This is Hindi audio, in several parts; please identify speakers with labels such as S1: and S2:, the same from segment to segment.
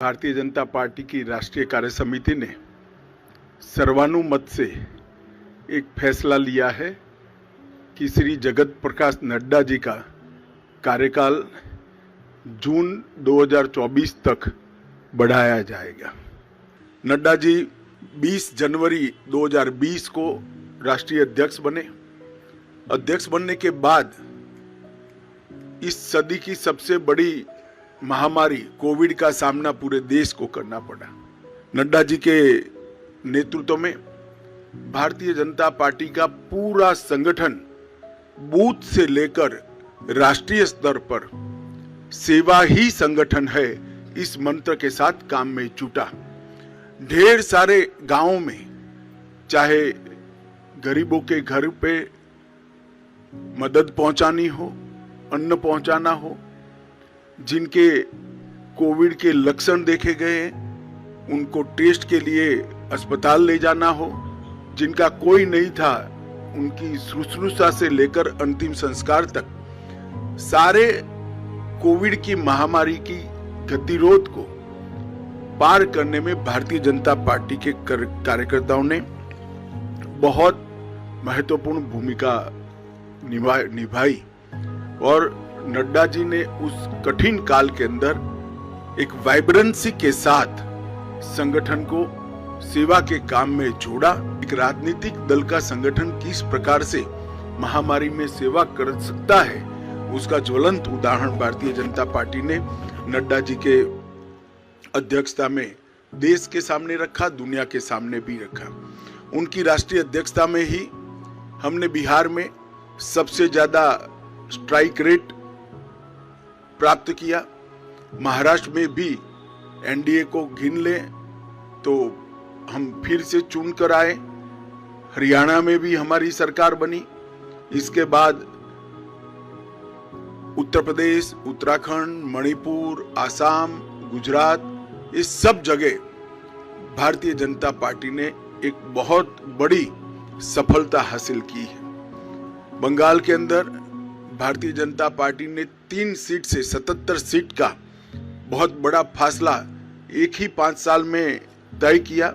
S1: भारतीय जनता पार्टी की राष्ट्रीय कार्य समिति ने सर्वानुमत से एक फैसला लिया है कि श्री जगत प्रकाश नड्डा जी का कार्यकाल जून 2024 तक बढ़ाया जाएगा। नड्डा जी 20 जनवरी 2020 को राष्ट्रीय अध्यक्ष बने। अध्यक्ष बनने के बाद इस सदी की सबसे बड़ी महामारी कोविड का सामना पूरे देश को करना पड़ा। नड्डा जी के नेतृत्व में भारतीय जनता पार्टी का पूरा संगठन बूथ से लेकर राष्ट्रीय स्तर पर सेवा ही संगठन है, इस मंत्र के साथ काम में जुटा। ढेर सारे गांवों में चाहे गरीबों के घर पे मदद पहुंचानी हो, अन्न पहुंचाना हो, जिनके कोविड के लक्षण देखे गए हैं उनको टेस्ट के लिए अस्पताल ले जाना हो, जिनका कोई नहीं था उनकी शुश्रूषा से लेकर अंतिम संस्कार तक सारे कोविड की महामारी की गतिरोध को पार करने में भारतीय जनता पार्टी के कार्यकर्ताओं ने बहुत महत्वपूर्ण भूमिका निभाई और नड्डा जी ने उस कठिन काल के अंदर एक वाइब्रेंसी के साथ संगठन को सेवा के काम में जोड़ा। एक राजनीतिक दल का संगठन किस प्रकार से महामारी में सेवा कर सकता है, उसका ज्वलंत उदाहरण भारतीय जनता पार्टी ने नड्डा जी के अध्यक्षता में देश के सामने रखा, दुनिया के सामने भी रखा। उनकी राष्ट्रीय अध्यक्षता में ही हमने बिहार में सबसे ज्यादा स्ट्राइक रेट प्राप्त किया। महाराष्ट्र में भी एनडीए को गिन ले तो हम फिर से चुन कर आए। हरियाणा में भी हमारी सरकार बनी। इसके बाद उत्तर प्रदेश, उत्तराखंड, मणिपुर, आसाम, गुजरात, इस सब जगह भारतीय जनता पार्टी ने एक बहुत बड़ी सफलता हासिल की है। बंगाल के अंदर भारतीय जनता पार्टी ने 3 सीट से 77 सीट का बहुत बड़ा फासला एक ही 5 साल में तय किया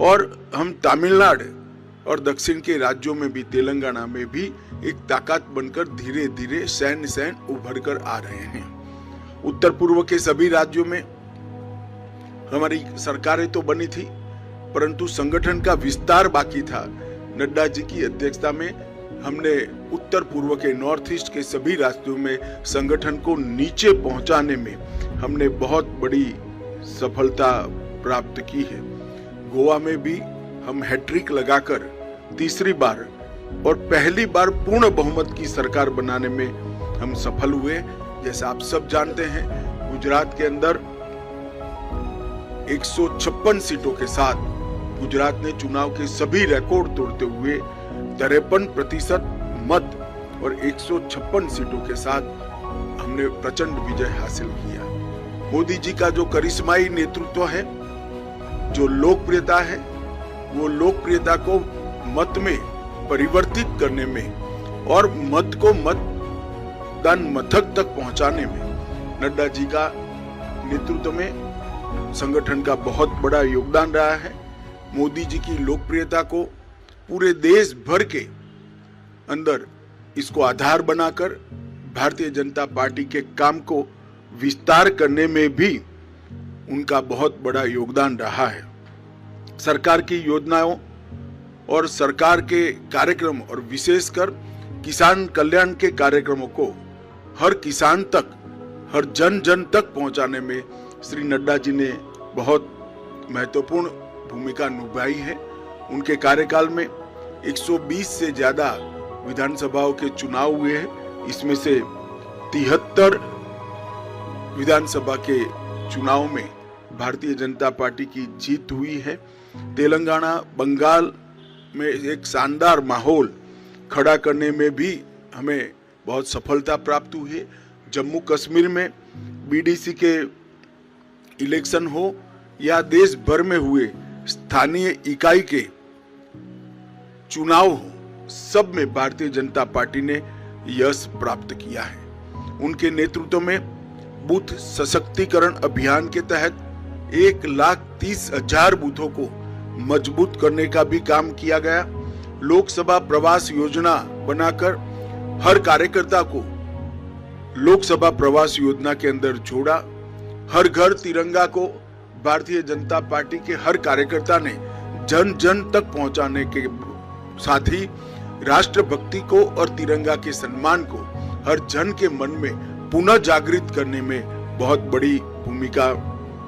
S1: और हम तमिलनाडु और दक्षिण के राज्यों में भी, तेलंगाना में भी एक ताकत बनकर धीरे धीरे सैन्य उभर कर आ रहे हैं। उत्तर पूर्व के सभी राज्यों में हमारी सरकारें तो बनी थी परंतु संगठन का विस्तार बाकी था। नड्डा जी की अध्यक्षता में हमने उत्तर पूर्व के नॉर्थ ईस्ट के सभी राज्यों में संगठन को नीचे पहुंचाने में हमने बहुत बड़ी सफलता प्राप्त की है। गोवा में भी हम हैट्रिक लगाकर तीसरी बार और पहली बार पूर्ण बहुमत की सरकार बनाने में हम सफल हुए। जैसा आप सब जानते हैं, गुजरात के अंदर 156 सीटों के साथ गुजरात ने चुनाव के सभी रिकॉर्ड तोड़ते हुए 53% मत और 156 सीटों के साथ हमने प्रचंड विजय हासिल किया। मोदी जी का जो करिश्माई नेतृत्व है, जो लोकप्रियता है, वो लोकप्रियता को मत में परिवर्तित करने में और मत को मतदान मथक तक पहुंचाने में नड्डा जी का नेतृत्व में संगठन का बहुत बड़ा योगदान रहा है। मोदी जी की लोकप्रियता को पूरे देश भर के अंदर इसको आधार बनाकर भारतीय जनता पार्टी के काम को विस्तार करने में भी उनका बहुत बड़ा योगदान रहा है। सरकार की योजनाओं और सरकार के कार्यक्रम और विशेषकर किसान कल्याण के कार्यक्रमों को हर किसान तक, हर जन जन तक पहुंचाने में श्री नड्डा जी ने बहुत महत्वपूर्ण भूमिका निभाई है। उनके कार्यकाल में 120 से ज्यादा विधानसभाओं के चुनाव हुए हैं। इसमें से 73 विधानसभा के चुनाव में भारतीय जनता पार्टी की जीत हुई है। तेलंगाना, बंगाल में एक शानदार माहौल खड़ा करने में भी हमें बहुत सफलता प्राप्त हुई है। जम्मू कश्मीर में बीडीसी के इलेक्शन हो या देश भर में हुए स्थानीय इकाई के चुनाव हो, सब में भारतीय जनता पार्टी ने यश प्राप्त किया है। उनके नेतृत्व में बूथ सशक्तिकरण अभियान के तहत 1,30,000 बूथों को मजबूत करने का भी काम किया गया। लोकसभा प्रवास योजना बनाकर हर कार्यकर्ता को लोकसभा प्रवास योजना के अंदर जोड़ा। हर घर तिरंगा को भारतीय जनता पार्टी के हर कार्यकर्ता ने जन जन तक पहुंचाने के साथ ही राष्ट्रभक्ति को और तिरंगा के सम्मान को हर जन के मन में पुनः जागृत करने में बहुत बड़ी भूमिका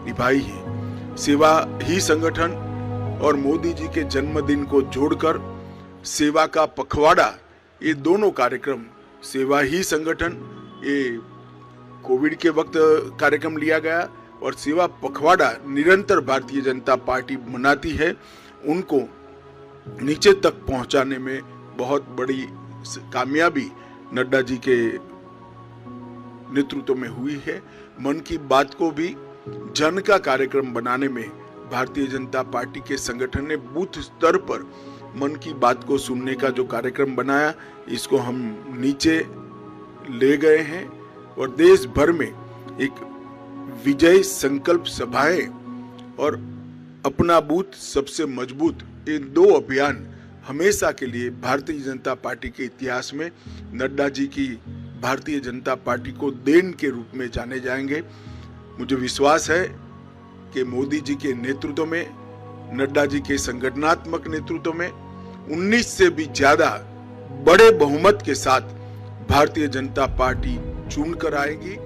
S1: निभाई है। सेवा ही संगठन और मोदी जी के जन्मदिन को जोड़कर सेवा का पखवाड़ा, ये दोनों कार्यक्रम, सेवा ही संगठन ये कोविड के वक्त कार्यक्रम लिया गया और सेवा पखवाड़ा निरंतर भारतीय जनता पार्टी मनाती है, उनको नीचे तक पहुंचाने में बहुत बड़ी कामयाबी नड्डा जी के नेतृत्व में हुई है। मन की बात को भी जन का कार्यक्रम बनाने में भारतीय जनता पार्टी के संगठन ने बूथ स्तर पर मन की बात को सुनने का जो कार्यक्रम बनाया, इसको हम नीचे ले गए हैं और देश भर में एक विजय संकल्प सभाएं और अपना बूथ सबसे मजबूत, ये 2 अभियान हमेशा के लिए भारतीय जनता पार्टी के इतिहास में नड्डा जी की भारतीय जनता पार्टी को देन के रूप में जाने जाएंगे। मुझे विश्वास है कि मोदी जी के नेतृत्व में, नड्डा जी के संगठनात्मक नेतृत्व में 19 से भी ज्यादा बड़े बहुमत के साथ भारतीय जनता पार्टी चुन कर आएगी